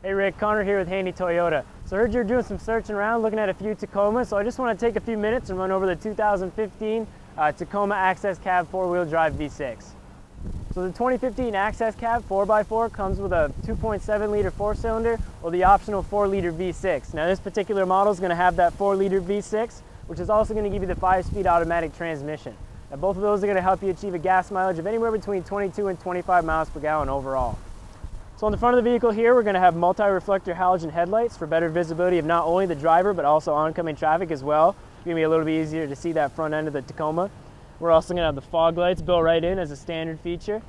Hey Rick, Connor here with Handy Toyota. So I heard you're doing some searching around, looking at a few Tacomas, so I just want to take a few minutes and run over the 2015 Tacoma Access Cab 4-wheel drive V6. So the 2015 Access Cab 4x4 comes with a 2.7 liter 4-cylinder or the optional 4-liter V6. Now this particular model is going to have that 4-liter V6, which is also going to give you the 5-speed automatic transmission. Now both of those are going to help you achieve a gas mileage of anywhere between 22 and 25 miles per gallon overall. So on the front of the vehicle here, we're going to have multi-reflector halogen headlights for better visibility of not only the driver, but also oncoming traffic as well. It's going to be a little bit easier to see that front end of the Tacoma. We're also going to have the fog lights built right in as a standard feature.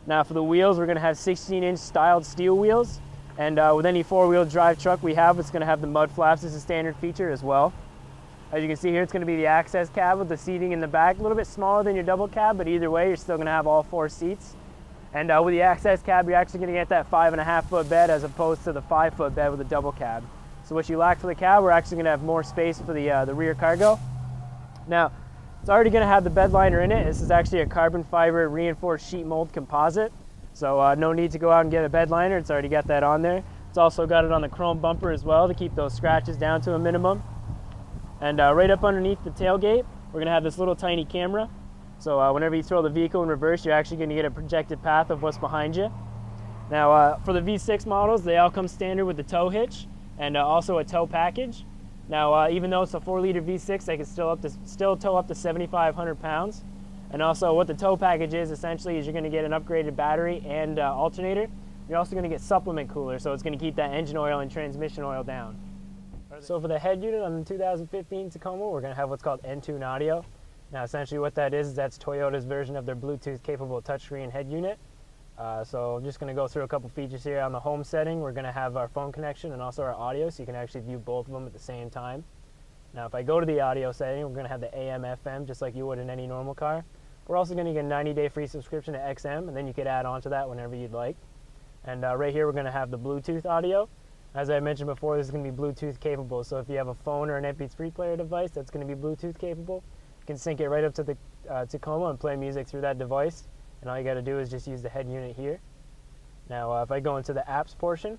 Now for the wheels, we're going to have 16-inch styled steel wheels. And with any 4-wheel drive truck we have, it's going to have the mud flaps as a standard feature as well. As you can see here, it's going to be the Access Cab with the seating in the back, a little bit smaller than your double cab, but either way, you're still going to have all 4 seats. And with the Access Cab, you're actually going to get that 5.5-foot bed as opposed to the 5-foot bed with a double cab. So what you lack for the cab, we're actually going to have more space for the rear cargo. Now, it's already going to have the bed liner in it. This is actually a carbon fiber reinforced sheet mold composite. So no need to go out and get a bed liner. It's already got that on there. It's also got it on the chrome bumper as well to keep those scratches down to a minimum. And right up underneath the tailgate, we're going to have this little tiny camera. So whenever you throw the vehicle in reverse, you're actually going to get a projected path of what's behind you. Now for the V6 models, they all come standard with the tow hitch and also a tow package. Now even though it's a 4-liter V6, they can still tow up to 7,500 pounds. And also what the tow package is essentially is you're going to get an upgraded battery and alternator. You're also going to get supplement cooler, so it's going to keep that engine oil and transmission oil down. So for the head unit on the 2015 Tacoma, we're going to have what's called N-Tune audio. Now essentially what that is that's Toyota's version of their Bluetooth capable touchscreen head unit. So I'm just going to go through a couple features here. On the home setting, we're going to have our phone connection and also our audio, so you can actually view both of them at the same time. Now if I go to the audio setting, we're going to have the AM FM just like you would in any normal car. We're also going to get a 90-day free subscription to XM, and then you could add on to that whenever you'd like. And right here we're going to have the Bluetooth audio. As I mentioned before, this is going to be Bluetooth capable, so if you have a phone or an MP3 player device that's going to be Bluetooth capable, you can sync it right up to the Tacoma and play music through that device. And all you got to do is just use the head unit here. Now if I go into the apps portion,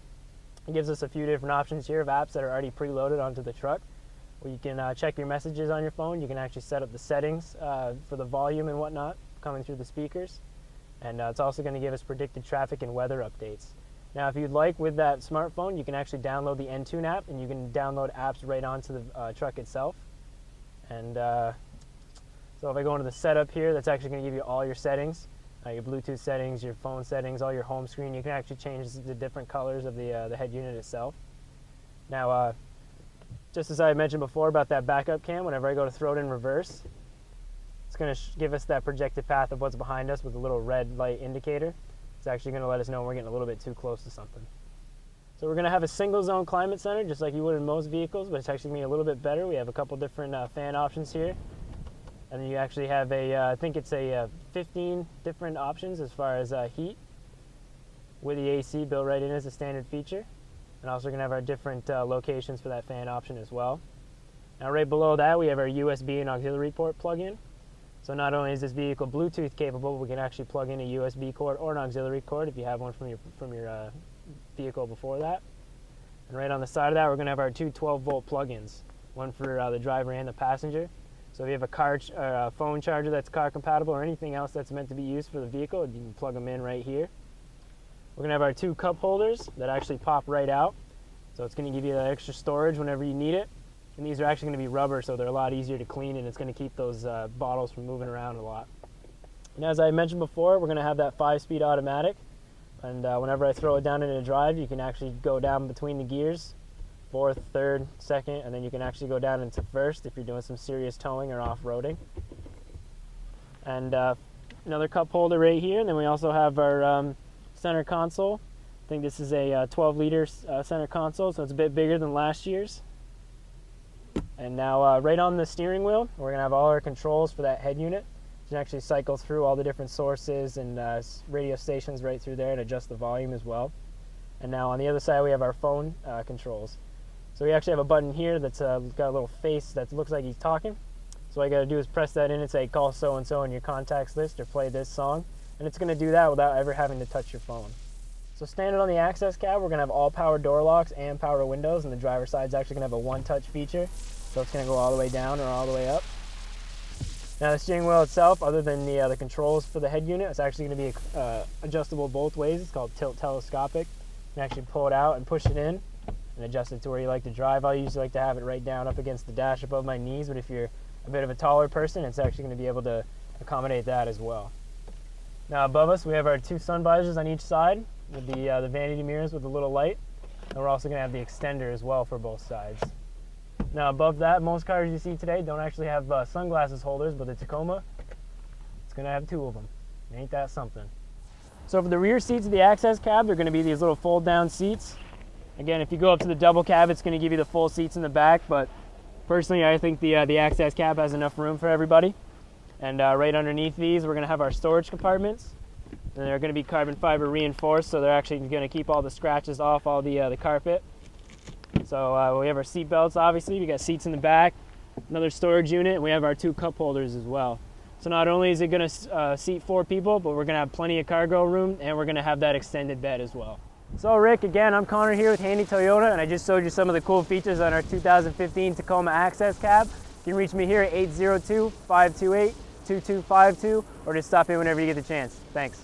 it gives us a few different options here of apps that are already preloaded onto the truck. Where you can check your messages on your phone. You can actually set up the settings for the volume and whatnot coming through the speakers. And it's also going to give us predicted traffic and weather updates. Now if you'd like, with that smartphone, you can actually download the N-Tune app, and you can download apps right onto the truck itself. And so if I go into the setup here, that's actually going to give you all your settings, your Bluetooth settings, your phone settings, all your home screen. You can actually change the different colors of the head unit itself. Now, just as I mentioned before about that backup cam, whenever I go to throw it in reverse, it's going to give us that projected path of what's behind us with a little red light indicator. It's actually going to let us know when we're getting a little bit too close to something. So we're going to have a single zone climate center just like you would in most vehicles, but it's actually going to be a little bit better. We have a couple different fan options here. And then you actually have I think it's 15 different options as far as heat, with the AC built right in as a standard feature. And also going to have our different locations for that fan option as well. Now right below that we have our USB and auxiliary port plug-in. So not only is this vehicle Bluetooth capable, we can actually plug in a USB cord or an auxiliary cord if you have one from your vehicle before that. And right on the side of that we're going to have our two 12-volt plug-ins, one for the driver and the passenger. So if you have a phone charger that's car compatible or anything else that's meant to be used for the vehicle, you can plug them in right here. We're going to have our two cup holders that actually pop right out. So it's going to give you that extra storage whenever you need it. And these are actually going to be rubber, so they're a lot easier to clean, and it's going to keep those bottles from moving around a lot. And as I mentioned before, we're going to have that 5-speed automatic. And whenever I throw it down into drive, you can actually go down between the gears. 4th, 3rd, 2nd, and then you can actually go down into 1st if you're doing some serious towing or off-roading. And another cup holder right here, and then we also have our center console. I think this is a 12-liter center console, so it's a bit bigger than last year's. And now right on the steering wheel, we're going to have all our controls for that head unit. You can actually cycle through all the different sources and radio stations right through there and adjust the volume as well. And now on the other side we have our phone controls. So we actually have a button here that's got a little face that looks like he's talking. So all you got to do is press that in and say call so-and-so in your contacts list or play this song. And it's going to do that without ever having to touch your phone. So standard on the Access Cab, we're gonna have all power door locks and power windows, and the driver's side is actually gonna have a one-touch feature. So it's gonna go all the way down or all the way up. Now the steering wheel itself, other than the controls for the head unit, it's actually gonna be adjustable both ways. It's called tilt telescopic. You can actually pull it out and push it in and adjust it to where you like to drive. I usually like to have it right down up against the dash above my knees, but if you're a bit of a taller person, it's actually gonna be able to accommodate that as well. Now above us, we have our two sun visors on each side with the vanity mirrors with the little light. And we're also gonna have the extender as well for both sides. Now above that, most cars you see today don't actually have sunglasses holders, but the Tacoma, it's gonna have two of them. Ain't that something? So for the rear seats of the Access Cab, they're gonna be these little fold down seats. Again, if you go up to the double cab, it's gonna give you the full seats in the back, but personally, I think the Access Cab has enough room for everybody. And right underneath these, we're gonna have our storage compartments. And they're gonna be carbon fiber reinforced, so they're actually gonna keep all the scratches off all the carpet. So we have our seat belts, obviously. We got seats in the back, another storage unit, and we have our two cup holders as well. So not only is it gonna seat 4 people, but we're gonna have plenty of cargo room, and we're gonna have that extended bed as well. So Rick, again, I'm Connor here with Handy Toyota, and I just showed you some of the cool features on our 2015 Tacoma Access Cab. You can reach me here at 802-528-2252, or just stop in whenever you get the chance. Thanks.